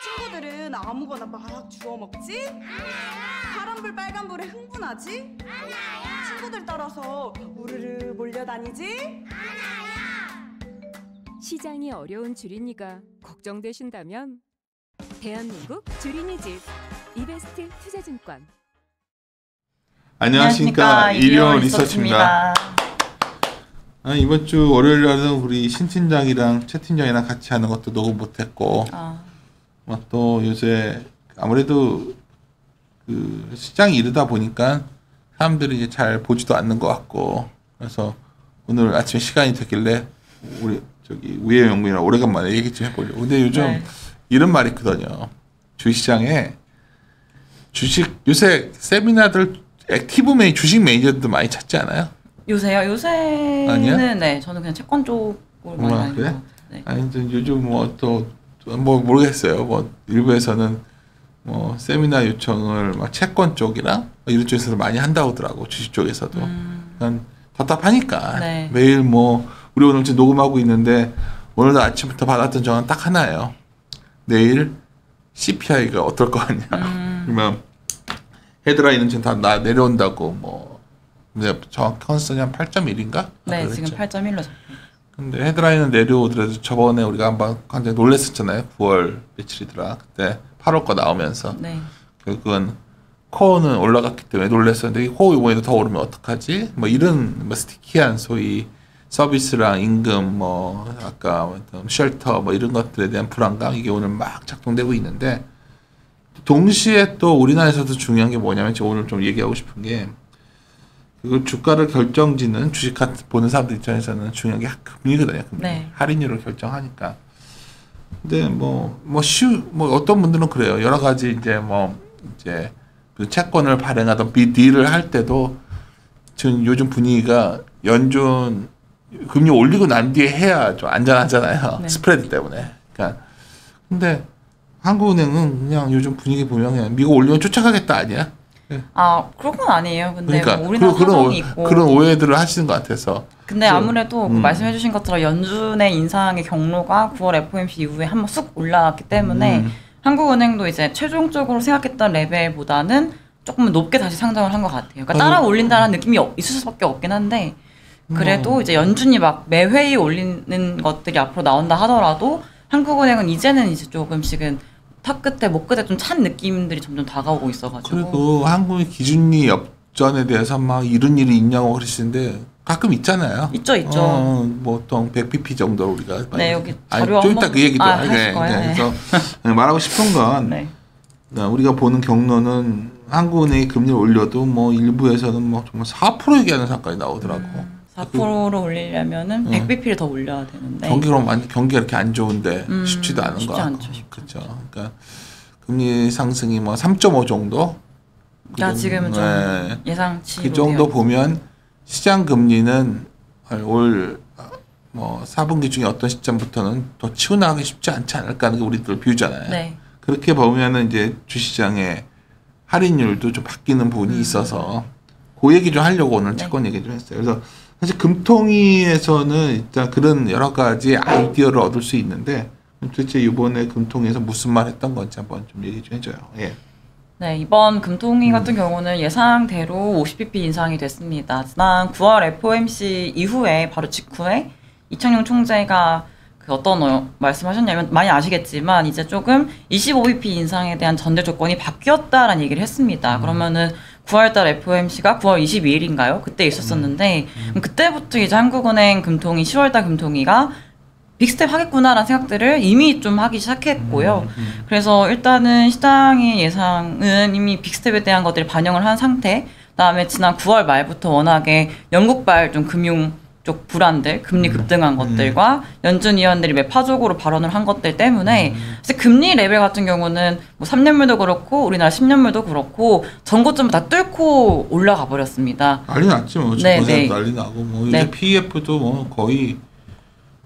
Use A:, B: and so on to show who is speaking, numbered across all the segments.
A: 친구들은 아무거나 막 주워 먹지?
B: 알아요.
A: 파란불 빨간불에 흥분하지?
B: 알아요.
A: 친구들 따라서 우르르 몰려다니지?
B: 알아요.
C: 시장이 어려운 주린이가 걱정되신다면 대한민국 주린이 집 이베스트 투자증권.
D: 안녕하십니까, 일요 리서치입니다. 이번 주 월요일 날은 우리 신 팀장이랑 최 팀장이랑 같이 하는 것도 녹음 못했고, 또 요새 아무래도 그 시장이 이르다 보니까 사람들이 이제 잘 보지도 않는 것 같고, 그래서 오늘 아침에 시간이 됐길래 우리 저기 우혜 연구이랑 오래간만에 얘기 좀 해보려고. 근데 요즘 이런 말이 있거든요. 주식시장에 요새 세미나들 액티브 주식 매니저들도 많이 찾지 않아요?
E: 요새요? 요새는
D: 아니야?
E: 네, 저는 그냥 채권 쪽으로 많이 다니는
D: 그래?
E: 것 같아요. 네.
D: 아니 요즘 뭐 모르겠어요. 뭐 일부에서는 뭐 세미나 요청을 막 채권 쪽이랑 이런 쪽에서 많이 한다고 하더라고. 주식 쪽에서도. 난 답답하니까
E: 네.
D: 매일 뭐 우리 오늘 지금 녹음하고 있는데 오늘도 아침부터 받았던 전화는 딱 하나예요. 내일 CPI가 어떨 거 아니야. 그러면 헤드라인은 지금 다 내려온다고 뭐 정확히 컨스턴이 한 8.1인가?
E: 네, 지금 8.1로 잡혀요.
D: 근데 헤드라인은 내려오더라도 저번에 우리가 한번 굉장히 놀랬었잖아요. 9월 며칠이더라. 그때 8월 거 나오면서.
E: 네.
D: 그건 코어는 올라갔기 때문에 놀랬었는데 코어 이번에도 더 오르면 어떡하지? 뭐 이런 뭐 스티키한 소위 서비스랑 임금 뭐 아까 쉘터 뭐 이런 것들에 대한 불안감 이게 오늘 막 작동되고 있는데 동시에 또 우리나라에서도 중요한 게 뭐냐면 제가 오늘 좀 얘기하고 싶은 게 그 주가를 결정짓는 주식 보는 사람들 입장에서는 중요한 게 금리거든요. 금리.
E: 네.
D: 할인율을 결정하니까. 근데 뭐 어떤 분들은 그래요. 여러 가지 이제 그 채권을 발행하던 딜을 할 때도 지금 요즘 분위기가 연준 금리 올리고 난 뒤에 해야 좀 안전하잖아요.
E: 네.
D: 스프레드 때문에. 그러니까 근데 한국은행은 그냥 요즘 분위기 보면 그냥 미국 올리면 쫓아가겠다 아니야?
E: 그런 건 아니에요. 근데
D: 그러니까
E: 뭐 우리나라 사정이 있고.
D: 그런 오해들을 하시는 것 같아서.
E: 근데 아무래도 말씀해주신 것처럼 연준의 인상의 경로가 9월 FOMC 이후에 한번 쑥 올라왔기 때문에 한국은행도 이제 최종적으로 생각했던 레벨보다는 조금 높게 다시 상정을 한 것 같아요. 그러니까 따라 올린다는 느낌이 있을 수밖에 없긴 한데 그래도 이제 연준이 막 매 회의 올리는 것들이 앞으로 나온다 하더라도 한국은행은 이제는 이제 조금씩은 턱 끝에 목 끝에 좀 찬 느낌들이 점점 다가오고 있어가지고.
D: 그리고 한국의 기준리 엽전에 대해서 막 이런 일이 있냐고 그러시는데 가끔 있잖아요.
E: 있죠.
D: 보통 100bp 정도 우리가.
E: 네, 여기 자료
D: 좀 이따 그 얘기도
E: 하실 거예요. 네.
D: 그래서 말하고 싶은 건
E: 네.
D: 우리가 보는 경로는 한국은행이 금리를 올려도 뭐 일부에서는 뭐 정말 4% 얘기하는 상까지 나오더라고.
E: 4%로 올리려면은 100bp를 더 올려야 되는데.
D: 경기가 이렇게 안 좋은데 쉽지도 않은
E: 쉽지
D: 거
E: 않죠.
D: 그렇죠. 그러니까 금리 상승이 뭐 3.5 정도.
E: 지금은 좀 예상치.
D: 그 정도 보면 시장 금리는 올 4분기 중에 어떤 시점부터는 더 치고 나가기 쉽지 않지 않을까 하는 게 우리들 뷰잖아요.
E: 네.
D: 그렇게 보면은 이제 주시장의 할인율도 좀 바뀌는 부분이 있어서 그 얘기 좀 하려고 오늘 채권 얘기 좀 했어요. 그래서 사실 금통위에서는 일단 그런 여러 가지 아이디어를 얻을 수 있는데 도대체 이번에 금통위에서 무슨 말 했던 건지 한번 좀 얘기 좀 해줘요. 예.
E: 네, 이번 금통위 같은 경우는 예상대로 50bp 인상이 됐습니다. 지난 9월 FOMC 이후에 바로 직후에 이창용 총재가 그 어떤 말씀하셨냐면 많이 아시겠지만 이제 조금 25bp 인상에 대한 전제 조건이 바뀌었다라는 얘기를 했습니다. 그러면은 9월달 FOMC가 9월 22일인가요? 그때 있었었는데 그때부터 이제 한국은행 금통위 10월달 금통위가 빅스텝 하겠구나라는 생각들을 이미 좀 하기 시작했고요. 그래서 일단은 시장의 예상은 이미 빅스텝에 대한 것들을 반영을 한 상태. 그다음에 지난 9월 말부터 워낙에 영국발 좀 금융 쪽 불안들, 금리 급등한 것들과 연준 위원들이 매파적으로 발언을 한 것들 때문에 사실 금리 레벨 같은 경우는 뭐 3년물도 그렇고 우리나라 10년물도 그렇고 전고점을 다 뚫고 올라가 버렸습니다.
D: 난리 났지 뭐.
E: 네, 네.
D: 난리 나고 뭐 이제 PEF도 뭐 거의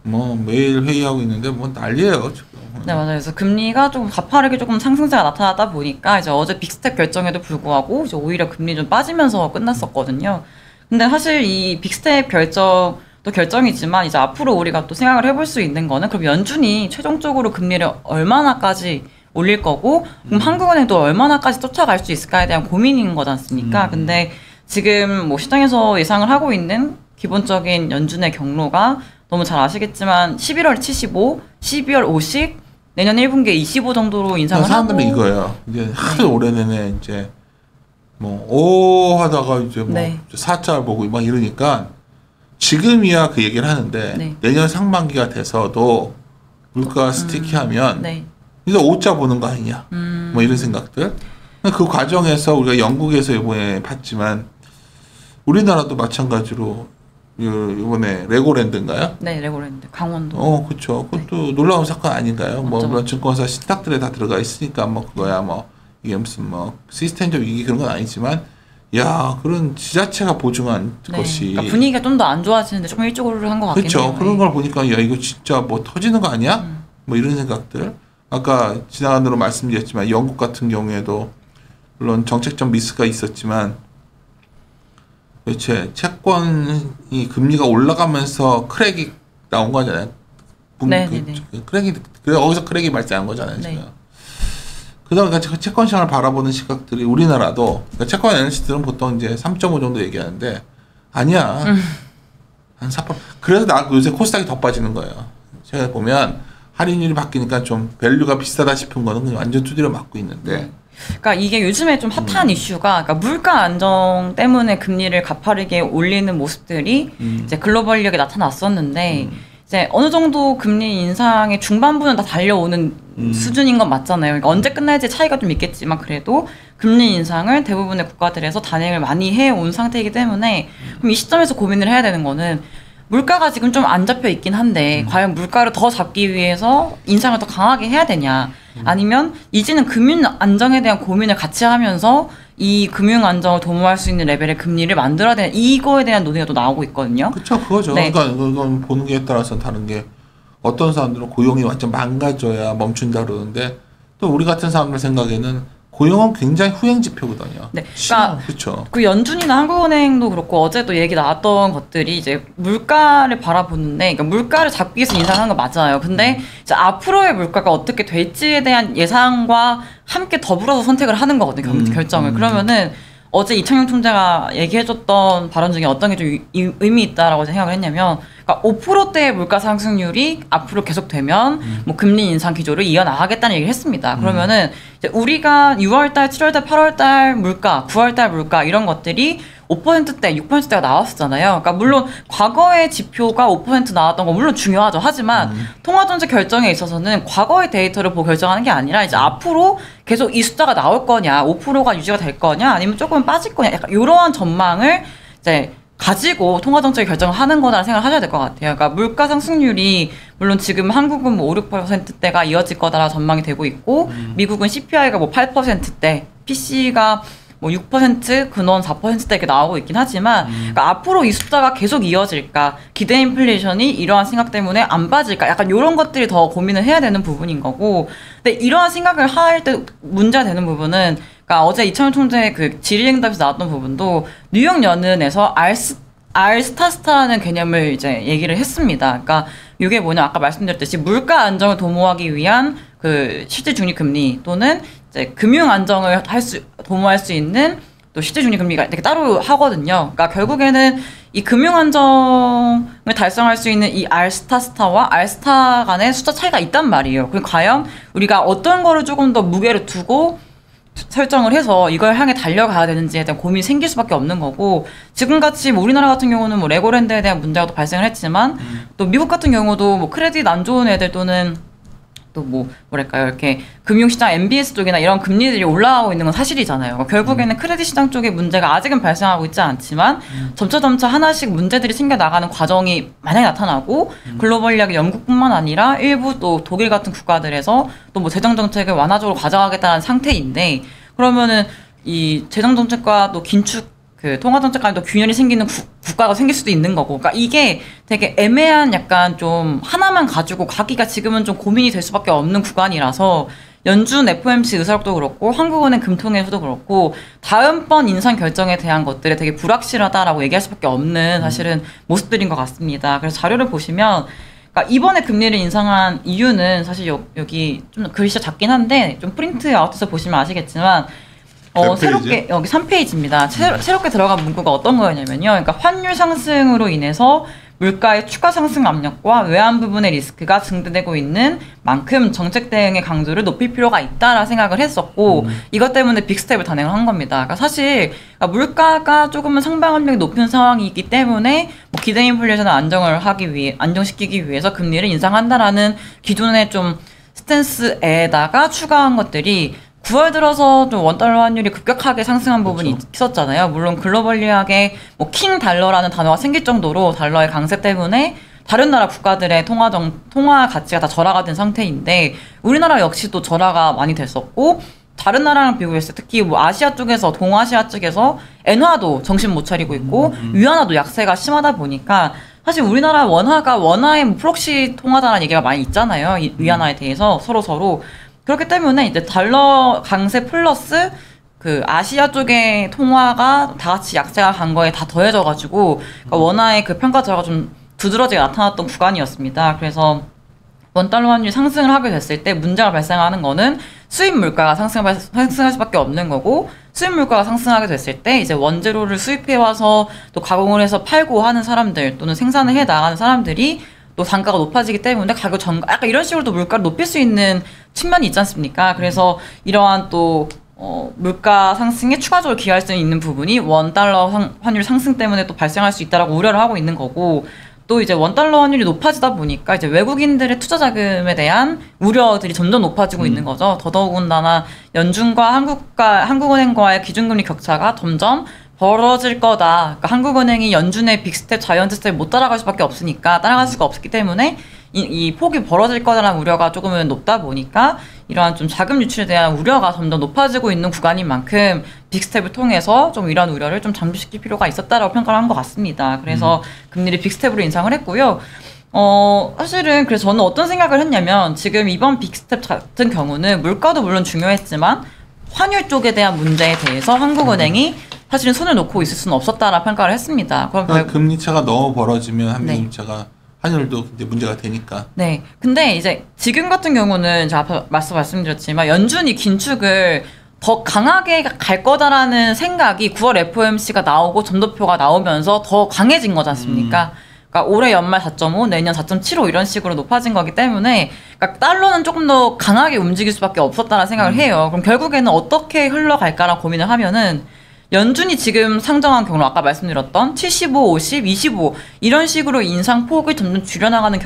D: 뭐 매일 회의하고 있는데 뭐 난리예요 지금.
E: 네, 맞아요. 그래서 금리가 조금 가파르게 조금 상승세가 나타나다 보니까 이제 어제 빅스텝 결정에도 불구하고 이제 오히려 금리 좀 빠지면서 끝났었거든요. 근데 사실 이 빅스텝 결정도 결정이지만 이제 앞으로 우리가 또 생각을 해볼 수 있는 거는 그럼 연준이 최종적으로 금리를 얼마나까지 올릴 거고 그럼 한국은행도 얼마나까지 쫓아갈 수 있을까에 대한 고민인 거지 않습니까? 근데 지금 뭐 시장에서 예상을 하고 있는 기본적인 연준의 경로가 너무 잘 아시겠지만 11월 75, 12월 50, 내년 1분기에 25 정도로 인상을
D: 사람들은
E: 하고
D: 이거예요. 이제 하도 올해 내내 이제 뭐 오 하다가 이제 뭐
E: 네.
D: 4자 보고 막 이러니까 지금이야 그 얘기를 하는데
E: 네.
D: 내년 상반기가 돼서도 물가 스티키하면
E: 네.
D: 이제 5자 보는 거 아니냐 뭐 이런 생각들. 그 과정에서 우리가 영국에서 이번에 봤지만 우리나라도 마찬가지로 이번에 레고랜드인가요?
E: 네, 레고랜드 강원도.
D: 그렇죠. 그것도 놀라운 사건 아닌가요? 뭐
E: 맞죠.
D: 물론 증권사 신탁들에 다 들어가 있으니까 뭐 그거야 뭐 이게 무슨 뭐 시스템적 위기 그런 건 아니지만 야 그런 지자체가 보증한
E: 네.
D: 것이
E: 그러니까 분위기가 좀 더 안 좋아지는데 조금 일찍으로 한 것 같긴
D: 그렇죠.
E: 해요.
D: 그런 걸 보니까 야 이거 진짜 뭐 터지는 거 아니야? 뭐 이런 생각들. 아까 지나간으로 말씀드렸지만 영국 같은 경우에도 물론 정책적 미스가 있었지만 도대체 채권이 금리가 올라가면서 크랙이 나온 거잖아요.
E: 네네네.
D: 크랙이 그래 거기서 크랙이 발생한 거잖아요.
E: 네.
D: 지금. 그다음에 채권 시장을 바라보는 시각들이 우리나라도 그러니까 채권 애널리스트들은 보통 이제 3.5 정도 얘기하는데 아니야 한 4%. 그래서 나 요새 코스닥이 더 빠지는 거예요. 제가 보면 할인율이 바뀌니까 좀 밸류가 비싸다 싶은 거는 그냥 완전 두드려 맞고 있는데.
E: 그러니까 이게 요즘에 좀 핫한 이슈가 그러니까 물가 안정 때문에 금리를 가파르게 올리는 모습들이 이제 글로벌리하게 나타났었는데 이제 어느 정도 금리 인상의 중반부는 다 달려오는 수준인 건 맞잖아요. 그러니까 언제 끝날지 차이가 좀 있겠지만 그래도 금리 인상을 대부분의 국가들에서 단행을 많이 해온 상태이기 때문에 그럼 이 시점에서 고민을 해야 되는 거는 물가가 지금 좀 안 잡혀 있긴 한데 과연 물가를 더 잡기 위해서 인상을 더 강하게 해야 되냐 아니면 이제는 금융 안정에 대한 고민을 같이 하면서 이 금융 안정을 도모할 수 있는 레벨의 금리를 만들어야 되는 이거에 대한 논의가 또 나오고 있거든요.
D: 그렇죠, 그거죠.
E: 네.
D: 그러니까 그건 보는 게 따라서 다른 게 어떤 사람들은 고용이 완전 망가져야 멈춘다 그러는데 또 우리 같은 사람들 생각에는 고용은 굉장히 후행 지표거든요.
E: 네, 그러니까
D: 그렇죠.
E: 그 연준이나 한국은행도 그렇고 어제도 얘기 나왔던 것들이 이제 물가를 바라보는데, 그러니까 물가를 잡기 위해서 인상하는 거 맞아요. 근데 이제 앞으로의 물가가 어떻게 될지에 대한 예상과 함께 더불어서 선택을 하는 거거든요. 결정을. 그러면은 어제 이창용 총재가 얘기해줬던 발언 중에 어떤 게 좀 의미 있다라고 생각을 했냐면, 그러니까 5%대의 물가 상승률이 앞으로 계속되면 뭐 금리 인상 기조를 이어나가겠다는 얘기를 했습니다. 그러면은 이제 우리가 6월달, 7월달, 8월달 물가, 9월달 물가 이런 것들이 5%대, 6%대가 나왔었잖아요. 그러니까 물론 과거의 지표가 5% 나왔던 건 물론 중요하죠. 하지만 통화정책 결정에 있어서는 과거의 데이터를 보고 결정하는 게 아니라 이제 앞으로 계속 이 숫자가 나올 거냐, 5%가 유지가 될 거냐, 아니면 조금 빠질 거냐, 약간 이러한 전망을 이제 가지고 통화정책 결정을 하는 거다라는 생각을 하셔야 될 것 같아요. 그러니까 물가 상승률이 물론 지금 한국은 뭐 5, 6%대가 이어질 거다라 전망이 되고 있고 미국은 CPI가 뭐 8%대, PC가 뭐 6%, 근원 4%대 이렇게 나오고 있긴 하지만 그러니까 앞으로 이 숫자가 계속 이어질까, 기대 인플레이션이 이러한 생각 때문에 안 빠질까, 약간 이런 것들이 더 고민을 해야 되는 부분인 거고, 근데 이러한 생각을 할 때 문제가 되는 부분은, 그러니까 어제 이창용 총재의 그 질의응답에서 나왔던 부분도 뉴욕 연은에서 알스타스타라는 개념을 이제 얘기를 했습니다. 그러니까 이게 뭐냐, 아까 말씀드렸듯이 물가 안정을 도모하기 위한 그 실질 중립 금리 또는 이제 금융 안정을 도모할 수 있는 또 실질 중립 금리가 이렇게 따로 하거든요. 그러니까 결국에는 이 금융 안정을 달성할 수 있는 이 알스타스타와 알스타 간의 숫자 차이가 있단 말이에요. 그럼 과연 우리가 어떤 거를 조금 더 무게를 두고 설정을 해서 이걸 향해 달려가야 되는지에 대한 고민이 생길 수밖에 없는 거고, 지금같이 뭐 우리나라 같은 경우는 뭐 레고랜드에 대한 문제가 또 발생을 했지만 또 미국 같은 경우도 뭐 크레딧 안 좋은 애들 또는 또 뭐 뭐랄까요, 이렇게 금융시장 MBS 쪽이나 이런 금리들이 올라가고 있는 건 사실이잖아요. 결국에는 크레딧 시장 쪽에 문제가 아직은 발생하고 있지 않지만 점차 하나씩 문제들이 생겨나가는 과정이 만약에 나타나고 글로벌리하게 영국뿐만 아니라 일부 또 독일 같은 국가들에서 또 뭐 재정정책을 완화적으로 가져가겠다는 상태인데, 그러면은 이 재정정책과 또 긴축 그 통화정책 간에 또 균열이 생기는 국가가 생길 수도 있는 거고, 그러니까 이게 되게 애매한 약간 좀 하나만 가지고 가기가 지금은 좀 고민이 될 수밖에 없는 구간이라서 연준 FOMC 의사록도 그렇고 한국은행 금통위에서도 그렇고 다음번 인상 결정에 대한 것들에 되게 불확실하다라고 얘기할 수밖에 없는 사실은 모습들인 것 같습니다. 그래서 자료를 보시면 그러니까 이번에 금리를 인상한 이유는 사실 여기 좀 글씨가 작긴 한데 좀 프린트 아웃해서 보시면 아시겠지만 새롭게 여기 3페이지입니다. 새롭게 들어간 문구가 어떤 거였냐면요. 그러니까 환율 상승으로 인해서 물가의 추가 상승 압력과 외환 부분의 리스크가 증대되고 있는 만큼 정책 대응의 강도를 높일 필요가 있다라 생각을 했었고 이것 때문에 빅스텝을 단행을 한 겁니다. 그러니까 사실 물가가 조금은 상방 압력이 높은 상황이기 때문에 뭐 기대 인플레이션을 안정시키기 위해서 금리를 인상한다라는 기존의 좀 스탠스에다가 추가한 것들이 9월 들어서 좀 원달러 환율이 급격하게 상승한 부분이
D: 그렇죠.
E: 있었잖아요. 물론 글로벌리하게 뭐 킹 달러라는 단어가 생길 정도로 달러의 강세 때문에 다른 나라 국가들의 통화 가치가 다 절하가 된 상태인데 우리나라 역시도 절하가 많이 됐었고 다른 나라랑 비교했을 때 특히 뭐 아시아 쪽에서 동아시아 쪽에서 엔화도 정신 못 차리고 있고 위안화도 약세가 심하다 보니까 사실 우리나라 원화의 뭐 프록시 통화다라는 얘기가 많이 있잖아요. 이 위안화에 대해서 서로 그렇기 때문에 이제 달러 강세 플러스 그 아시아 쪽의 통화가 다 같이 약세가 간 거에 다 더해져가지고 그러니까 원화의 그 평가 저하가 좀 두드러지게 나타났던 구간이었습니다. 그래서 원달러 환율이 상승을 하게 됐을 때 문제가 발생하는 거는 수입 물가가 상승할 수밖에 없는 거고 수입 물가가 상승하게 됐을 때 이제 원재료를 수입해 와서 또 가공을 해서 팔고 하는 사람들 또는 생산을 해 나가는 사람들이 또 단가가 높아지기 때문에 가격 전가 약간 이런 식으로 또 물가를 높일 수 있는 측면이 있지 않습니까? 그래서 이러한 또 물가 상승에 추가적으로 기여할 수 있는 부분이 원달러 환율 상승 때문에 또 발생할 수 있다라고 우려를 하고 있는 거고 또 이제 원달러 환율이 높아지다 보니까 이제 외국인들의 투자 자금에 대한 우려들이 점점 높아지고 있는 거죠. 더더군다나 연준과 한국은행과의 기준금리 격차가 점점 벌어질 거다. 그러니까 한국은행이 연준의 빅스텝, 자이언트 스텝 못 따라갈 수밖에 없으니까 따라갈 수가 없기 때문에 이 폭이 벌어질 거다라는 우려가 조금은 높다 보니까 이러한 좀 자금 유출에 대한 우려가 점점 높아지고 있는 구간인 만큼 빅스텝을 통해서 좀 이러한 우려를 좀 잠식시킬 필요가 있었다라고 평가를 한 것 같습니다. 그래서 금리를 빅스텝으로 인상을 했고요. 사실은 그래서 저는 어떤 생각을 했냐면 지금 이번 빅스텝 같은 경우는 물가도 물론 중요했지만 환율 쪽에 대한 문제에 대해서 한국은행이 사실은 손을 놓고 있을 수는 없었다라는 평가를 했습니다. 그럼
D: 금리 차가 너무 벌어지면 한미 차가 환율도 이제 문제가 되니까.
E: 네. 근데 이제 지금 같은 경우는 제가 앞에 말씀드렸지만 연준이 긴축을 더 강하게 갈 거다라는 생각이 9월 FOMC가 나오고 점도표가 나오면서 더 강해진 거지 않습니까? 그러니까 올해 연말 4.5, 내년 4.75 이런 식으로 높아진 거기 때문에 그러니까 달러는 조금 더 강하게 움직일 수밖에 없었다라는 생각을 해요. 그럼 결국에는 어떻게 흘러갈까라는 고민을 하면은 연준이 지금 상정한 경로 아까 말씀드렸던 75, 50, 25 이런 식으로 인상폭을 점점 줄여나가는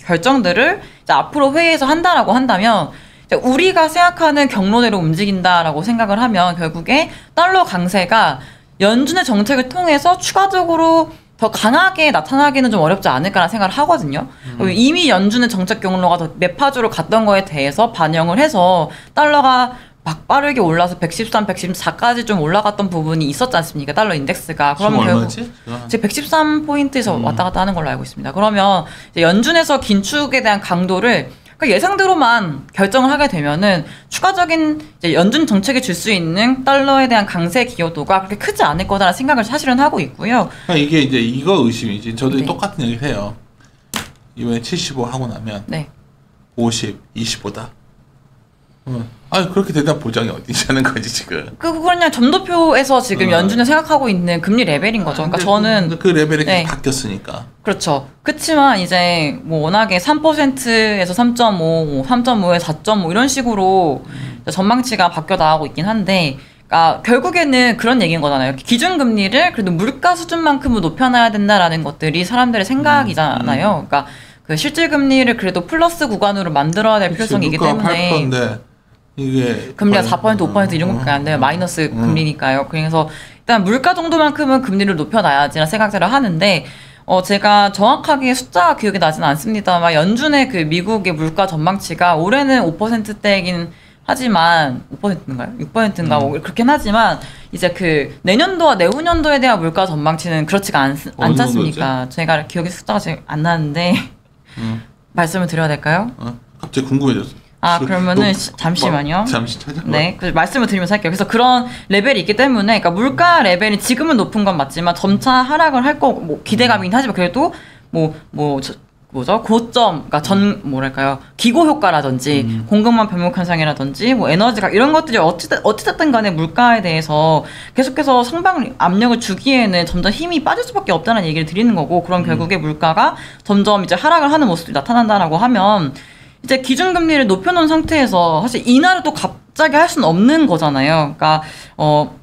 E: 결정들을 이제 앞으로 회의에서 한다라고 한다면 이제 우리가 생각하는 경로대로 움직인다라고 생각을 하면 결국에 달러 강세가 연준의 정책을 통해서 추가적으로 더 강하게 나타나기는 좀 어렵지 않을까라는 생각을 하거든요. 이미 연준의 정책 경로가 더 매파주로 갔던 거에 대해서 반영을 해서 달러가 막 빠르게 올라서 113, 114까지 좀 올라갔던 부분이 있었지 않습니까? 달러 인덱스가. 그러면 결국 제 113포인트에서 왔다 갔다 하는 걸로 알고 있습니다. 그러면 이제 연준에서 긴축에 대한 강도를 그러니까 예상대로만 결정을 하게 되면은 추가적인 이제 연준 정책이 줄 수 있는 달러에 대한 강세 기여도가 그렇게 크지 않을 거다라는 생각을 사실은 하고 있고요.
D: 그러니까 이게 이제 이거 의심이지. 저도 똑같은 얘기를 해요. 이번에 75 하고 나면 50, 25다. 그렇게 대단 보장이 어디냐는 거지 지금.
E: 그냥 점도표에서 지금 연준이 생각하고 있는 금리 레벨인 거죠. 그러니까 저는
D: 그 레벨이 계속 바뀌었으니까.
E: 그렇죠. 그렇지만 이제 뭐 워낙에 3%에서 3.5, 3.5에서 4.5 이런 식으로 전망치가 바뀌어 나가고 있긴 한데, 그러니까 결국에는 그런 얘기인 거잖아요. 기준 금리를 그래도 물가 수준만큼은 높여놔야 된다라는 것들이 사람들의 생각이잖아요. 그러니까 그 실질 금리를 그래도 플러스 구간으로 만들어야 될 필요성이 있기 때문에.
D: 8%인데 이게
E: 금리가 4%, 5% 이런 것밖에 안 돼요. 마이너스 금리니까요. 그래서 일단 물가 정도만큼은 금리를 높여놔야지라는 생각들을 하는데 제가 정확하게 숫자가 기억이 나지는 않습니다만 연준의 그 미국의 물가 전망치가 올해는 5%대이긴 하지만 5%인가요? 6%인가 뭐 그렇긴 하지만 이제 그 내년도와 내후년도에 대한 물가 전망치는 그렇지가 않지 않습니까? 제가 기억이 숫자가 잘 안 나는데 말씀을 드려야 될까요?
D: 갑자기 궁금해졌어.
E: 그러면은 잠시만요.
D: 잠시 찾아.
E: 네, 그 말씀을 드리면서 할게요. 그래서 그런 레벨이 있기 때문에, 그러니까 물가 레벨이 지금은 높은 건 맞지만 점차 하락을 할 거고 뭐 기대감이긴 하지만 그래도 뭐 고점, 그러니까 뭐랄까요, 기고 효과라든지 공급망 병목 현상이라든지 뭐 에너지가 이런 것들이 어찌됐든 간에 물가에 대해서 계속해서 상방 압력을 주기에는 점점 힘이 빠질 수밖에 없다는 얘기를 드리는 거고, 그럼 결국에 물가가 점점 이제 하락을 하는 모습이 나타난다라고 하면 이제 기준금리를 높여놓은 상태에서 사실 인하를 또 갑자기 할 수는 없는 거잖아요. 그러니까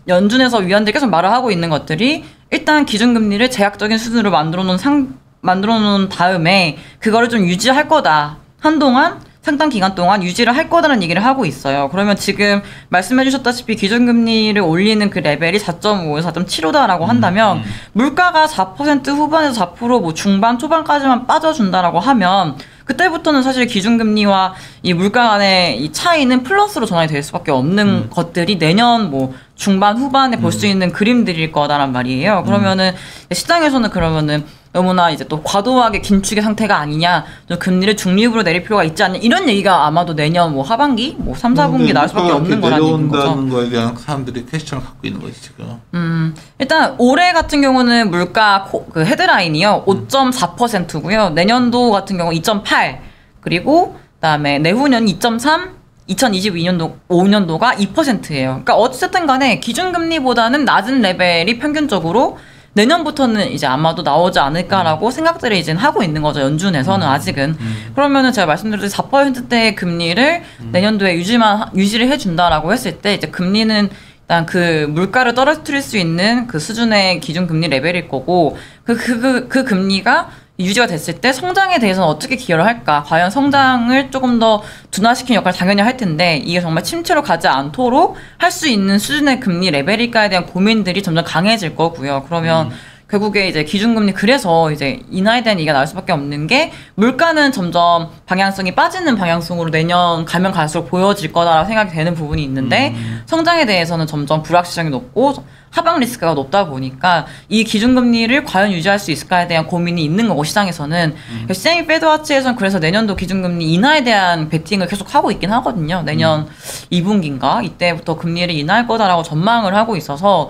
E: 연준에서 위원들이 계속 말을 하고 있는 것들이 일단 기준금리를 제약적인 수준으로 만들어 놓은 다음에 그거를 좀 유지할 거다. 한동안 상당 기간 동안 유지를 할 거다라는 얘기를 하고 있어요. 그러면 지금 말씀해 주셨다시피 기준금리를 올리는 그 레벨이 4.5에서 4.75다라고 한다면 물가가 4% 후반에서 4%뭐 중반 초반까지만 빠져준다라고 하면 그때부터는 사실 기준금리와 이 물가 간의 이 차이는 플러스로 전환이 될 수밖에 없는 것들이 내년 뭐 중반 후반에 볼 수 있는 그림들일 거다란 말이에요. 그러면은 시장에서는 그러면은 너무나 이제 또 과도하게 긴축의 상태가 아니냐, 좀 금리를 중립으로 내릴 필요가 있지 않냐, 이런 얘기가 아마도 내년 뭐 하반기, 뭐 3, 4분기 나올 수밖에 없는 거라는 얘기인 거죠.
D: 내려온다는 거에 대한 사람들이 퀘스천을 갖고 있는 거지 지금.
E: 일단 올해 같은 경우는 물가 그 헤드라인이요 5.4%고요. 내년도 같은 경우 2.8, 그리고 그다음에 내후년 2.3, 2022년도가 2%예요. 그러니까 어쨌든 간에 기준금리보다는 낮은 레벨이 평균적으로 내년부터는 이제 아마도 나오지 않을까라고 생각들을 이제 하고 있는 거죠. 연준에서는 아직은. 그러면은 제가 말씀드렸듯이 4%대의 금리를 내년도에 유지를 해준다라고 했을 때 이제 금리는 일단 그 물가를 떨어뜨릴 수 있는 그 수준의 기준금리 레벨일 거고, 그 금리가 유지가 됐을 때 성장에 대해서는 어떻게 기여를 할까? 과연 성장을 조금 더 둔화시키는 역할을 당연히 할 텐데 이게 정말 침체로 가지 않도록 할 수 있는 수준의 금리 레벨일까에 대한 고민들이 점점 강해질 거고요. 그러면 결국에 이제 기준금리, 그래서 이제 인하에 대한 얘기가 나올 수밖에 없는 게 물가는 점점 방향성이 빠지는 방향성으로 내년 가면 갈수록 보여질 거다라고 생각이 되는 부분이 있는데 성장에 대해서는 점점 불확실성이 높고 하방 리스크가 높다 보니까 이 기준금리를 과연 유지할 수 있을까에 대한 고민이 있는 거고, 시장에서는. 시장이 패드와치에서는 그래서 내년도 기준금리 인하에 대한 베팅을 계속 하고 있긴 하거든요. 내년 2분기인가 이때부터 금리를 인하할 거다라고 전망을 하고 있어서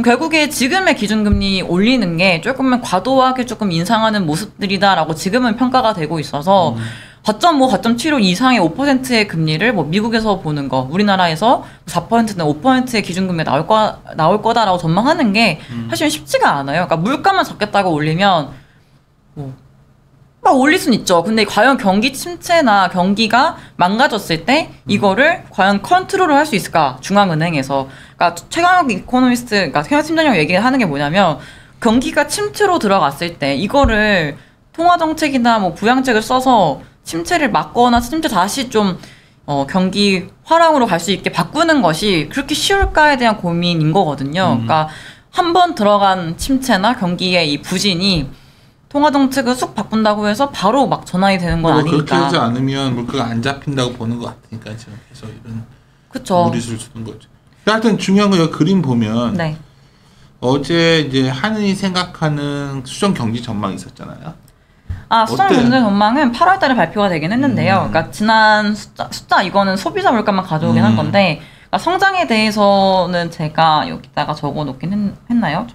E: 결국에 지금의 기준금리 올리는 게 조금은 과도하게 조금 인상하는 모습들이다라고 지금은 평가가 되고 있어서 4.5, 4.75 이상의 5%의 금리를 뭐 미국에서 보는 거, 우리나라에서 4%나 5%의 기준금리가 나올 거다라고 전망하는 게 사실은 쉽지가 않아요. 그러니까 물가만 잡겠다고 올리면 뭐 막 올릴 수는 있죠. 근데 과연 경기 침체나 경기가 망가졌을 때 이거를 과연 컨트롤을 할 수 있을까? 중앙은행에서. 그러니까 최강욱 이코노미스트, 그러니까 최강욱 팀장님 얘기하는 게 뭐냐면 경기가 침체로 들어갔을 때 이거를 통화정책이나 뭐 부양책을 써서 침체를 막거나 침체 다시 좀 경기 화랑으로 갈 수 있게 바꾸는 것이 그렇게 쉬울까에 대한 고민인 거거든요. 그러니까 한 번 들어간 침체나 경기의 이 부진이 통화정책을 쑥 바꾼다고 해서 바로 막 전환이 되는 건 아니니까.
D: 그렇게 하지 않으면 물가가 안 잡힌다고 보는 것 같으니까 지금 계속 이런
E: 그쵸.
D: 무리수를 주는 거죠. 하여튼 중요한 거 여기 그림 보면
E: 네.
D: 어제 이제 한은이 생각하는 수정 경기 전망이 있었잖아요.
E: 수정 경제 전망은 8월 달에 발표가 되긴 했는데요. 그러니까 지난 숫자 이거는 소비자 물가만 가져오긴 한 건데, 그러니까 성장에 대해서는 제가 여기다가 적어 놓긴 했나요?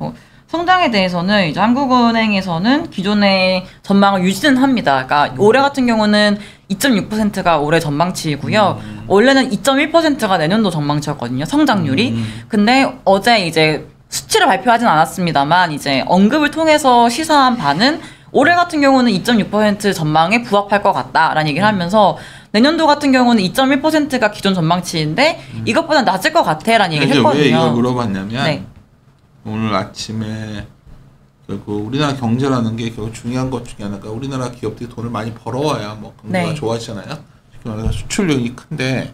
E: 성장에 대해서는 이제 한국은행에서는 기존의 전망을 유지는 합니다. 그러니까 올해 같은 경우는 2.6%가 올해 전망치이고요. 원래는 2.1%가 내년도 전망치였거든요. 성장률이. 근데 어제 이제 수치를 발표하진 않았습니다만 이제 언급을 통해서 시사한 바는 올해 같은 경우는 2.6% 전망에 부합할 것 같다라는 얘기를 하면서 내년도 같은 경우는 2.1%가 기존 전망치인데 이것보다 낮을 것 같아라는 얘기를 했거든요.
D: 왜 이걸 물어봤냐면
E: 네.
D: 오늘 아침에 결국 우리나라 경제라는 게 결국 중요한 것 중에 하나가 우리나라 기업들이 돈을 많이 벌어와야 뭐 경제가
E: 네.
D: 좋아지잖아요. 그래서 수출력이 큰데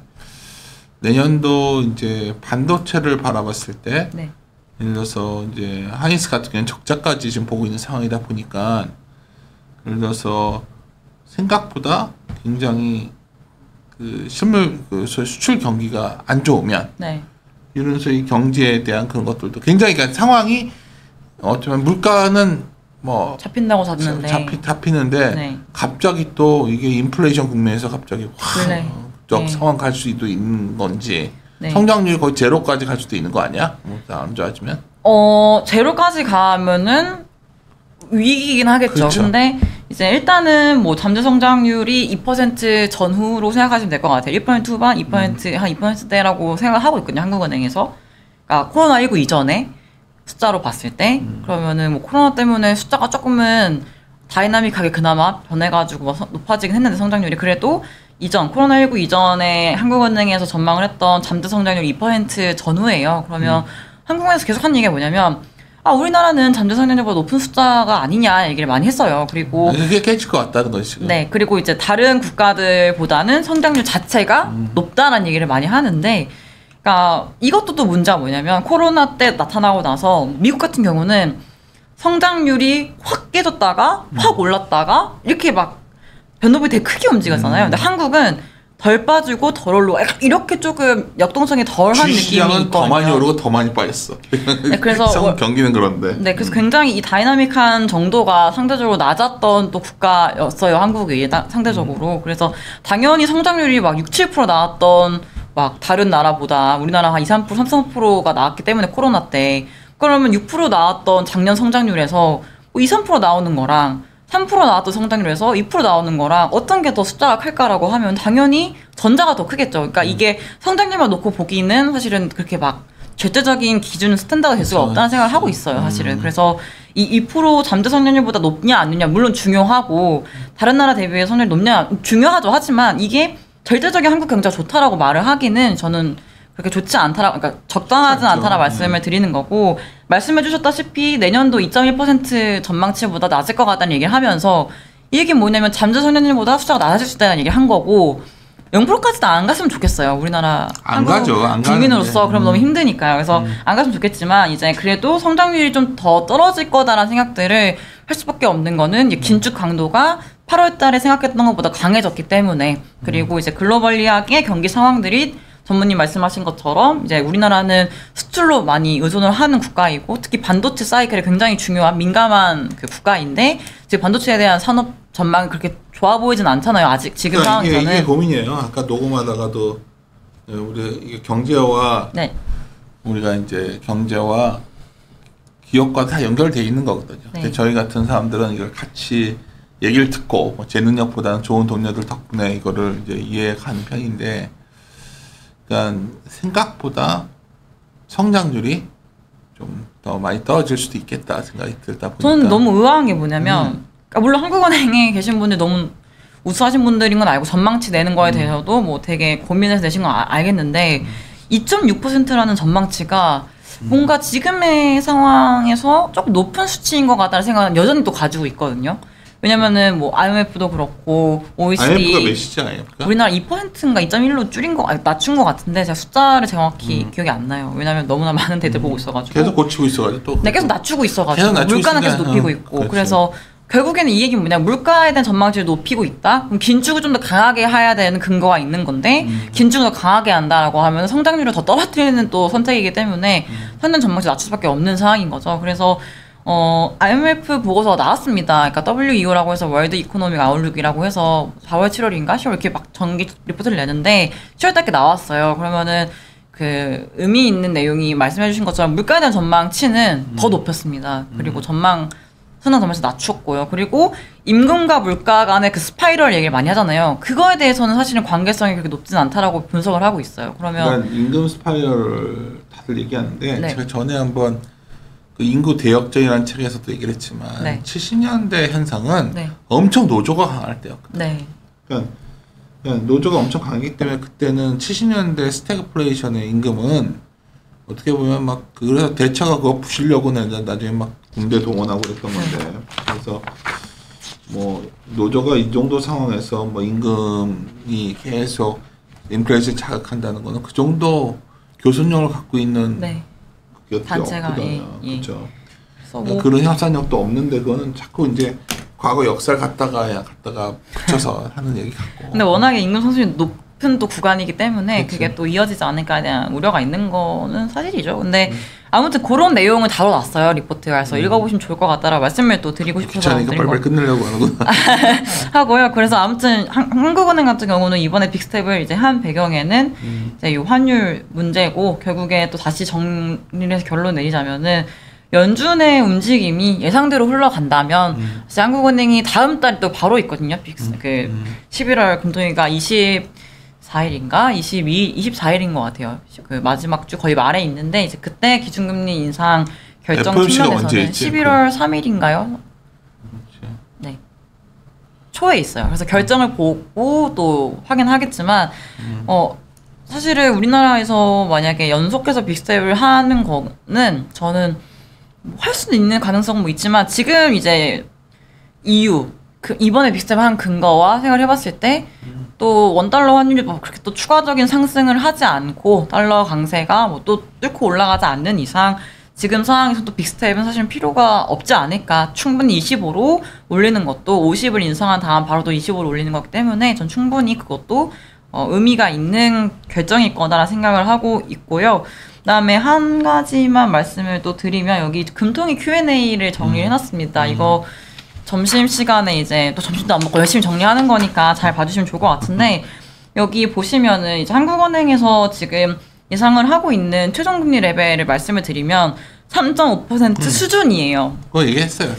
D: 내년도 이제 반도체를 바라봤을 때
E: 네.
D: 예를 들어서 이제 하이닉스 같은 경우는 적자까지 지금 보고 있는 상황이다 보니까 예를 들어서 생각보다 굉장히 그 수출 경기가 안 좋으면
E: 네.
D: 이러면서 이 경제에 대한 그런 것들도 굉장히 그러니까 상황이 어쩌면 물가는 뭐
E: 잡힌다고
D: 잡히는데
E: 네.
D: 갑자기 또 이게 인플레이션 국면에서 갑자기
E: 네.
D: 상황 갈 수도 있는 건지
E: 네.
D: 성장률이 거의 제로까지 갈 수도 있는 거 아니야? 안 좋아지면?
E: 제로까지 가면은 위기이긴 하겠죠.
D: 그렇죠.
E: 근데 이제 일단은 뭐 잠재 성장률이 2% 전후로 생각하시면 될 것 같아요. 1% 후반, 2% 한 2%대라고 생각을 하고 있거든요. 한국은행에서. 그러니까 코로나19 이전에 숫자로 봤을 때 그러면은 뭐 코로나 때문에 숫자가 조금은 다이나믹하게 그나마 변해가지고 뭐 높아지긴 했는데 성장률이 그래도 이전 코로나19 이전에 한국은행에서 전망을 했던 잠재 성장률 2% 전후예요. 그러면 한국은행에서 계속 한 얘기가 뭐냐면 우리나라는 잠재 성장률보다 높은 숫자가 아니냐 얘기를 많이 했어요. 그리고
D: 그게 깨질 것 같다 그런 식으로.
E: 네, 그리고 이제 다른 국가들보다는 성장률 자체가 높다라는 얘기를 많이 하는데, 그러니까 이것도 또 문제가 뭐냐면 코로나 때 나타나고 나서 미국 같은 경우는 성장률이 확 깨졌다가 확 올랐다가 이렇게 막 변동이 되게 크게 움직였잖아요. 근데 한국은 덜 빠지고 덜 올라오고 이렇게 조금 역동성이 덜한 느낌이
D: 주식시장은 더 많이
E: 있거든요.
D: 오르고 더 많이 빠졌어.
E: 네, 그래서
D: 경기는 그런데.
E: 네, 그래서 굉장히 이 다이나믹한 정도가 상대적으로 낮았던 또 국가였어요, 한국이 상대적으로. 그래서 당연히 성장률이 막 6, 7% 나왔던 막 다른 나라보다 우리나라 한 2, 3%, 3, 4%가 나왔기 때문에 코로나 때 그러면 6% 나왔던 작년 성장률에서 2, 3% 나오는 거랑 3% 나왔던 성장률에서 2% 나오는 거랑 어떤 게 더 숫자가 클까라고 하면 당연히 전자가 더 크겠죠. 그러니까 이게 성장률만 놓고 보기는 사실은 그렇게 막 절대적인 기준 스탠다드 될 수가 없다는 생각을 하고 있어요, 사실은. 그래서 이 2% 잠재 성장률보다 높냐 안 높냐 물론 중요하고 다른 나라 대비해 성장률 높냐 중요하죠. 하지만 이게 절대적인 한국 경제가 좋다라고 말을 하기는 저는 그렇게 좋지 않다라, 그러니까 적당하진
D: 그렇죠.
E: 않다라 말씀을 드리는 거고, 말씀해 주셨다시피 내년도 2.1% 전망치보다 낮을 것 같다는 얘기를 하면서 이 얘기는 뭐냐면 잠재 성장률보다 숫자가 낮아질 수 있다는 얘기를 한 거고 0%까지도 안 갔으면 좋겠어요. 우리나라
D: 안 가죠. 안
E: 국민으로서
D: 가는데.
E: 그럼 너무 힘드니까요. 그래서 안 갔으면 좋겠지만 이제 그래도 성장률이 좀 더 떨어질 거다라는 생각들을 할 수밖에 없는 거는 이제 긴축 강도가 8월 달에 생각했던 것보다 강해졌기 때문에, 그리고 이제 글로벌리하게 경기 상황들이 전무님 말씀하신 것처럼 이제 우리나라는 수출로 많이 의존을 하는 국가이고 특히 반도체 사이클이 굉장히 중요한 민감한 그 국가인데 이제 반도체에 대한 산업 전망이 그렇게 좋아 보이진 않잖아요. 아직 지금
D: 그러니까
E: 상황에서는.
D: 이게 고민이에요. 아까 녹음하다가도 우리 이게 경제와
E: 네.
D: 우리가 이제 경제와 기업과 다 연결돼 있는 거거든요.
E: 네.
D: 근데 저희 같은 사람들은 이걸 같이 얘기를 듣고 제 능력보다는 좋은 동료들 덕분에 이거를 이제 이해가는 편인데, 그러니까 생각보다 성장률이 좀 더 많이 떨어질 수도 있겠다 생각이 들다 보니까
E: 저는 너무 의아한 게 뭐냐면 그러니까 물론 한국은행에 계신 분들 너무 우수하신 분들인 건 알고 전망치 내는 거에 대해서도 뭐 되게 고민해서 내신 건 알겠는데 2.6%라는 전망치가 뭔가 지금의 상황에서 조금 높은 수치인 것 같다는 생각은 여전히 또 가지고 있거든요. 왜냐면은 뭐 IMF도 그렇고 OECD
D: IMF가 몇이지 아닙니까?
E: 우리나라 2%인가 2.1로 줄인 거, 아니, 낮춘 것 같은데 제가 숫자를 정확히 기억이 안 나요. 왜냐면 너무나 많은 데들 보고 있어가지고.
D: 계속 고치고 있어가지고 또.
E: 네, 계속 낮추고 있어가지고.
D: 계속 낮추고
E: 물가는 계속
D: 있으니까,
E: 높이고 있고.
D: 그렇죠.
E: 그래서 결국에는 이 얘기는 뭐냐. 물가에 대한 전망치를 높이고 있다? 그럼 긴축을 좀 더 강하게 해야 되는 근거가 있는 건데, 긴축을 더 강하게 한다라고 하면 성장률을 더 떨어뜨리는 또 선택이기 때문에 현재 전망치 낮출 수밖에 없는 상황인 거죠. 그래서 IMF 보고서가 나왔습니다. 그러니까 WEO라고 해서 월드 이코노믹 아웃룩이라고 해서 4월, 7월인가? 10월 이렇게 막 정기 리포트를 내는데 10월 달에 나왔어요. 그러면은 그 의미 있는 내용이 말씀해 주신 것처럼 물가에 대한 전망치는 더 높였습니다. 그리고 선행 전망치 낮췄고요. 그리고 임금과 물가 간의 그 스파이럴 얘기를 많이 하잖아요. 그거에 대해서는 사실은 관계성이 그렇게 높진 않다라고 분석을 하고 있어요. 그러면
D: 그러니까 임금 스파이럴 다들 얘기하는데
E: 네.
D: 제가 전에 한번 그 인구 대역전이라는 책에서도 얘기를 했지만
E: 네.
D: 70년대 현상은
E: 네.
D: 엄청 노조가 강할 때였거든요.
E: 네.
D: 그러니까 노조가 엄청 강하기 때문에 그때는 70년대 스태그플레이션의 임금은 어떻게 보면 막 그래서 대처가 그거 부시려고 나중에 막 군대 동원하고 그랬던 건데, 그래서 뭐 노조가 이 정도 상황에서 뭐 임금이 계속 인플레이션 자극한다는 거는 그 정도 교순력을 갖고 있는
E: 네.
D: 그게
E: 단체가,
D: 없거든요.
E: 예.
D: 그렇죠.
E: 그래서 뭐
D: 그런 협상력도 없는데 그거는 자꾸 이제 과거 역사를 갖다가 붙여서 하는 얘기 같고.
E: 근데 워낙에 임금 상승률이 높은 또 구간이기 때문에
D: 그치.
E: 그게 또 이어지지 않을까에 대한 우려가 있는 거는 사실이죠. 근데 아무튼 그런 내용을 다뤄놨어요, 리포트가. 그래서 읽어보시면 좋을 것 같다라고 말씀을 또 드리고 싶어서
D: 귀찮으니까
E: 드린
D: 빨리빨리 끝내려고 하는구나.
E: 하고요. 그래서 아무튼 한국은행 같은 경우는 이번에 빅스텝을 이제 한 배경에는 이제 이 환율 문제고, 결국에 또 다시 정리를 해서 결론 내리자면은 연준의 움직임이 예상대로 흘러간다면 사실 한국은행이 다음 달에 또 바로 있거든요. 11월 금통위가 24일인가 24일인 것 같아요. 그 마지막 주 거의 말에 있는데 이제 그때 기준금리 인상 결정 측면에서는 11월 3일인가요? 네. 초에 있어요. 그래서 결정을 보고 또 확인하겠지만 사실은 우리나라에서 만약에 연속해서 빅스텝을 하는 거는 저는 할 수도 있는 가능성 뭐 있지만 지금 이제 이유 이번에 빅스텝 한 근거와 생각을 해봤을 때 또 원달러 환율이 뭐 그렇게 또 추가적인 상승을 하지 않고 달러 강세가 뭐 또 뚫고 올라가지 않는 이상 지금 상황에서 또 빅스텝은 사실 필요가 없지 않을까. 충분히 25로 올리는 것도 50을 인상한 다음 바로 또 25로 올리는 거기 때문에 전 충분히 그것도 의미가 있는 결정일 거다라는 생각을 하고 있고요. 그다음에 한 가지만 말씀을 또 드리면 여기 금통위 Q&A를 정리를 해놨습니다. 이거 점심시간에 이제 또 점심도 안 먹고 열심히 정리하는 거니까 잘 봐주시면 좋을 것 같은데 여기 보시면은 이제 한국은행에서 지금 예상을 하고 있는 최종금리 레벨을 말씀을 드리면 3.5% 수준이에요.
D: 그거 얘기했어요.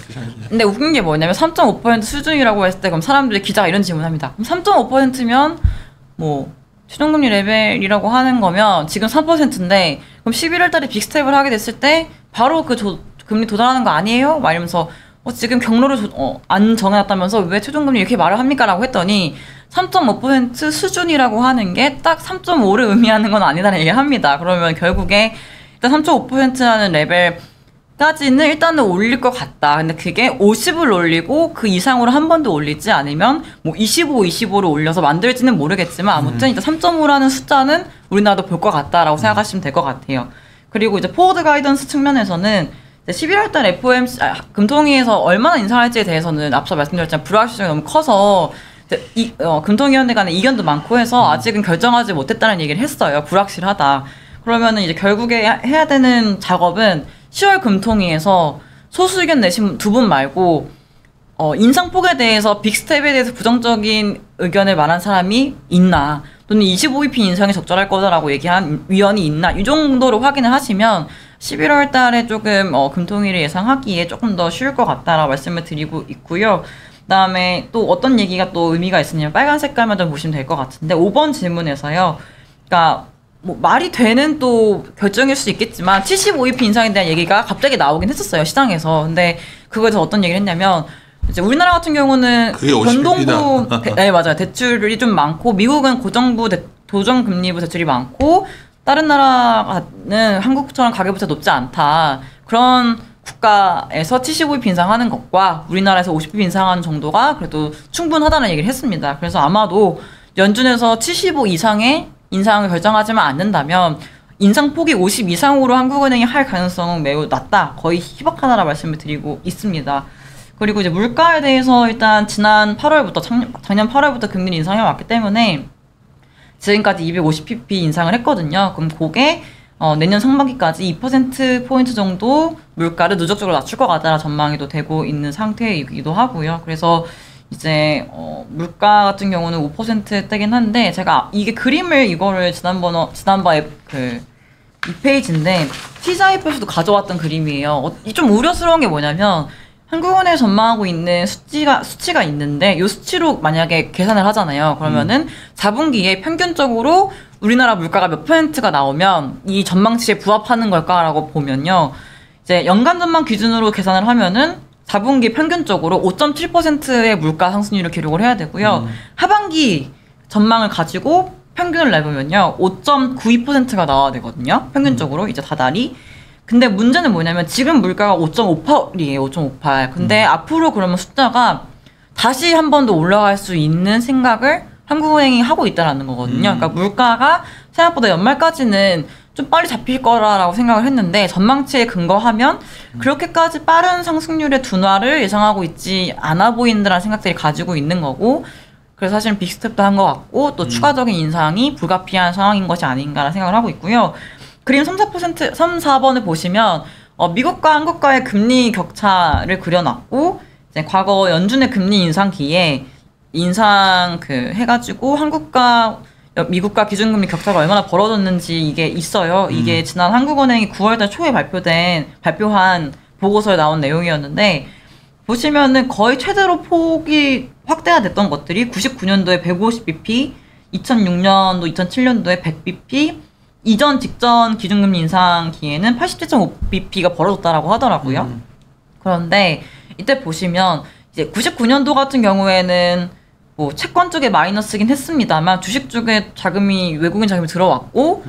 E: 근데 웃긴 게 뭐냐면 3.5% 수준이라고 했을 때 그럼 사람들이 기자가 이런 질문합니다. 그럼 3.5%면 뭐 최종금리 레벨이라고 하는 거면 지금 3%인데 그럼 11월 달에 빅스텝을 하게 됐을 때 바로 그 금리 도달하는 거 아니에요? 막 이러면서 지금 경로를 안 정해놨다면서 왜 최종금리 이렇게 말을 합니까? 라고 했더니 3.5% 수준이라고 하는 게 딱 3.5를 의미하는 건 아니다라는 얘기를 합니다. 그러면 결국에 일단 3.5%라는 레벨까지는 일단은 올릴 것 같다. 근데 그게 50을 올리고 그 이상으로 한 번도 올리지 않으면 뭐 25로 올려서 만들지는 모르겠지만 아무튼 일단 3.5라는 숫자는 우리나라도 볼 것 같다라고 생각하시면 될 것 같아요. 그리고 이제 포워드 가이던스 측면에서는 11월 달 FOMC, 금통위에서 얼마나 인상할지에 대해서는 앞서 말씀드렸지만 불확실성이 너무 커서 금통위원회 간에 이견도 많고 해서 아직은 결정하지 못했다는 얘기를 했어요. 불확실하다. 그러면은 이제 결국에 해야 되는 작업은 10월 금통위에서 소수 의견 내신 두 분 말고 인상폭에 대해서 빅스텝에 대해서 부정적인 의견을 말한 사람이 있나 또는 25bp 인상이 적절할 거다라고 얘기한 위원이 있나 이 정도로 확인을 하시면 11월 달에 조금 금통위를 예상하기에 조금 더 쉬울 것 같다라고 말씀을 드리고 있고요. 그다음에 또 어떤 얘기가 또 의미가 있으냐면 빨간 색깔만 좀 보시면 될 것 같은데 5번 질문에서요. 그러니까 뭐 말이 되는 또 결정일 수 있겠지만 75bp 인상에 대한 얘기가 갑자기 나오긴 했었어요. 시장에서. 근데 그거에서 어떤 얘기를 했냐면 이제 우리나라 같은 경우는 변동부 네 맞아요. 대출이 좀 많고 미국은 고정금리부 대출이 많고 다른 나라는 한국처럼 가계부채 높지 않다. 그런 국가에서 75bp 인상하는 것과 우리나라에서 50bp 인상하는 정도가 그래도 충분하다는 얘기를 했습니다. 그래서 아마도 연준에서 75 이상의 인상을 결정하지만 않는다면 인상폭이 50 이상으로 한국은행이 할 가능성은 매우 낮다. 거의 희박하다라 말씀을 드리고 있습니다. 그리고 이제 물가에 대해서 일단 지난 8월부터 작년 8월부터 금리 인상이 왔기 때문에 지금까지 250bp 인상을 했거든요. 그럼 그게 내년 상반기까지 2%포인트 정도 물가를 누적적으로 낮출 것 같다는 전망이 또 되고 있는 상태이기도 하고요. 그래서 이제 물가 같은 경우는 5%대긴 한데 제가 이게 이거를 지난번에 그 2페이지인데 T자입에서도 가져왔던 그림이에요. 좀 우려스러운 게 뭐냐면 한국은행이 전망하고 있는 수치가 있는데 이 수치로 만약에 계산을 하잖아요. 그러면은 4분기에 평균적으로 우리나라 물가가 몇 %가 나오면 이 전망치에 부합하는 걸까라고 보면요. 이제 연간 전망 기준으로 계산을 하면은 4분기 평균적으로 5.7%의 물가 상승률을 기록을 해야 되고요. 하반기 전망을 가지고 평균을 내보면요. 5.92%가 나와야 되거든요. 평균적으로 이제 다달이. 근데 문제는 뭐냐면 지금 물가가 5.58이에요. 5.58. 근데 앞으로 그러면 숫자가 다시 한 번 더 올라갈 수 있는 생각을 한국은행이 하고 있다는 거거든요. 그러니까 물가가 생각보다 연말까지는 좀 빨리 잡힐 거라고 생각을 했는데 전망치에 근거하면 그렇게까지 빠른 상승률의 둔화를 예상하고 있지 않아 보인다는 생각들이 가지고 있는 거고 그래서 사실은 빅스텝도 한 것 같고 또 추가적인 인상이 불가피한 상황인 것이 아닌가라는 생각을 하고 있고요. 그림 3, 4번을 보시면 미국과 한국과의 금리 격차를 그려놨고 이제 과거 연준의 금리 인상기에 인상 해가지고 한국과 미국과 기준금리 격차가 얼마나 벌어졌는지 이게 있어요. 이게 지난 한국은행이 9월달 초에 발표한 보고서에 나온 내용이었는데 보시면은 거의 최대로 폭이 확대가 됐던 것들이 99년도에 150bp, 2006년도, 2007년도에 100bp, 이전 직전 기준금리 인상기에는 87.5bp가 벌어졌다라고 하더라고요. 그런데 이때 보시면 이제 99년도 같은 경우에는 뭐 채권 쪽에 마이너스긴 했습니다만 주식 쪽에 외국인 자금이 들어왔고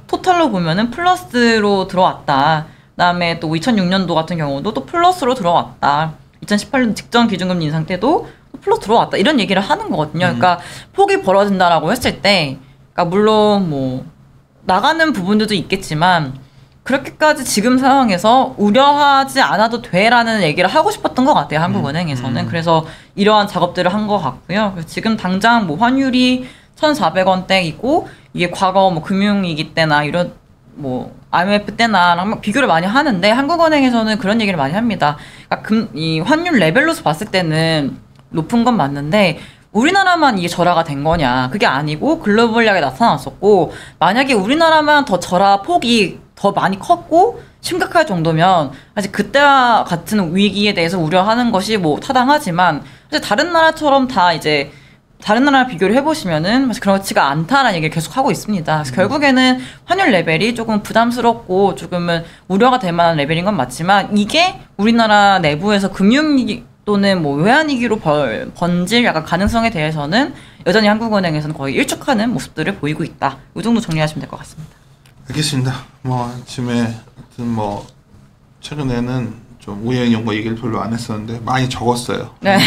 E: 토탈로 보면은 플러스로 들어왔다. 그다음에 또 2006년도 같은 경우도 또 플러스로 들어왔다. 2018년 직전 기준금리 인상 때도 플러스 들어왔다. 이런 얘기를 하는 거거든요. 그러니까 폭이 벌어진다라고 했을 때, 그러니까 물론 뭐 나가는 부분들도 있겠지만 그렇게까지 지금 상황에서 우려하지 않아도 돼라는 얘기를 하고 싶었던 것 같아요. 한국은행에서는. 그래서 이러한 작업들을 한 것 같고요. 그래서 지금 당장 뭐 환율이 1,400원대이고 이게 과거 뭐 금융위기 때나 이런 뭐 IMF 때나랑 비교를 많이 하는데 한국은행에서는 그런 얘기를 많이 합니다. 그러니까 이 환율 레벨로서 봤을 때는 높은 건 맞는데 우리나라만 이게 절하가 된 거냐? 그게 아니고 글로벌하게 나타났었고 만약에 우리나라만 더 절하 폭이 더 많이 컸고 심각할 정도면 아직 그때와 같은 위기에 대해서 우려하는 것이 뭐 타당하지만 사실 다른 나라처럼 다 이제 다른 나라랑 비교를 해보시면은 사실 그렇지가 않다라는 얘기를 계속 하고 있습니다. 그래서 결국에는 환율 레벨이 조금 부담스럽고 조금은 우려가 될 만한 레벨인 건 맞지만 이게 우리나라 내부에서 금융위기 또는 뭐 외환위기로 번질 약간 가능성에 대해서는 여전히 한국은행에서는 거의 일축하는 모습들을 보이고 있다. 이 정도 정리하시면 될 것 같습니다.
D: 알겠습니다. 뭐 아침에 하여튼 뭐 최근에는 좀 우영이형과 얘기를 별로 안 했었는데 많이 적었어요.
E: 네.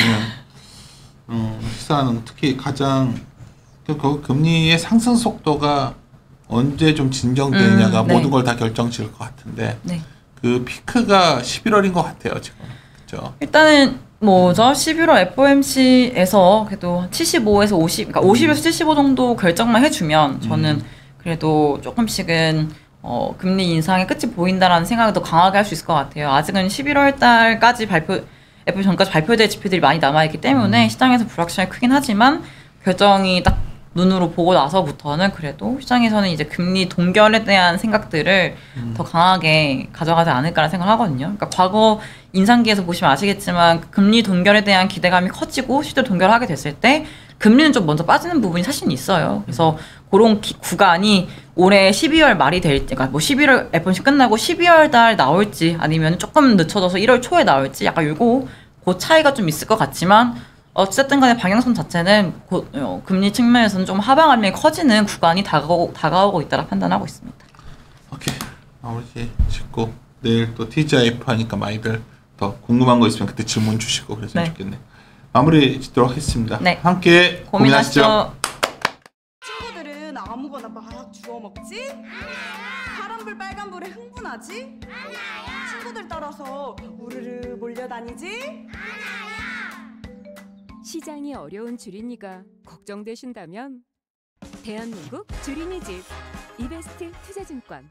D: 시사는 특히 가장 그 금리의 상승 속도가 언제 좀 진정되느냐가
E: 네.
D: 모든 걸 다 결정 지을 것 같은데
E: 네.
D: 그 피크가 11월인 것 같아요 지금. 그렇죠?
E: 일단은 뭐죠? 11월 FOMC에서 그래도 75에서 50, 그러니까 50에서 75 정도 결정만 해주면 저는 그래도 조금씩은 금리 인상의 끝이 보인다라는 생각을 더 강하게 할 수 있을 것 같아요. 아직은 11월 달까지 FOMC까지 발표될 지표들이 많이 남아있기 때문에 시장에서 불확실성이 크긴 하지만 결정이 딱 눈으로 보고 나서부터는 그래도 시장에서는 이제 금리 동결에 대한 생각들을 더 강하게 가져가지 않을까라는 생각을 하거든요. 그러니까 과거 인상기에서 보시면 아시겠지만 금리 동결에 대한 기대감이 커지고 실제로 동결하게 됐을 때 금리는 좀 먼저 빠지는 부분이 사실 있어요. 그래서 그런 구간이 올해 12월 말이 될지, 그러니까 뭐 11월 FOMC 끝나고 12월 달 나올지 아니면 조금 늦춰져서 1월 초에 나올지 약간 그 차이가 좀 있을 것 같지만 어쨌든 간에 방향성 자체는 금리 측면에서는 좀 하방함이 커지는 구간이 다가오고 있다라 판단하고 있습니다.
D: 오케이. 마무리 짓고 내일 또 TGIF 하니까 많이들 더 궁금한 거 있으면 그때 질문 주시고 그랬으면 좋겠네. 마무리 짓도록 하겠습니다.
E: 네.
D: 함께 고민하시죠.
A: 친구들은 아무거나 막 주워 먹지? 파란불 빨간불에 흥분하지? 친구들 따라서 우르르 몰려다니지?
C: 시장이 어려운 주린이가 걱정되신다면 대한민국 주린이집 이베스트 투자증권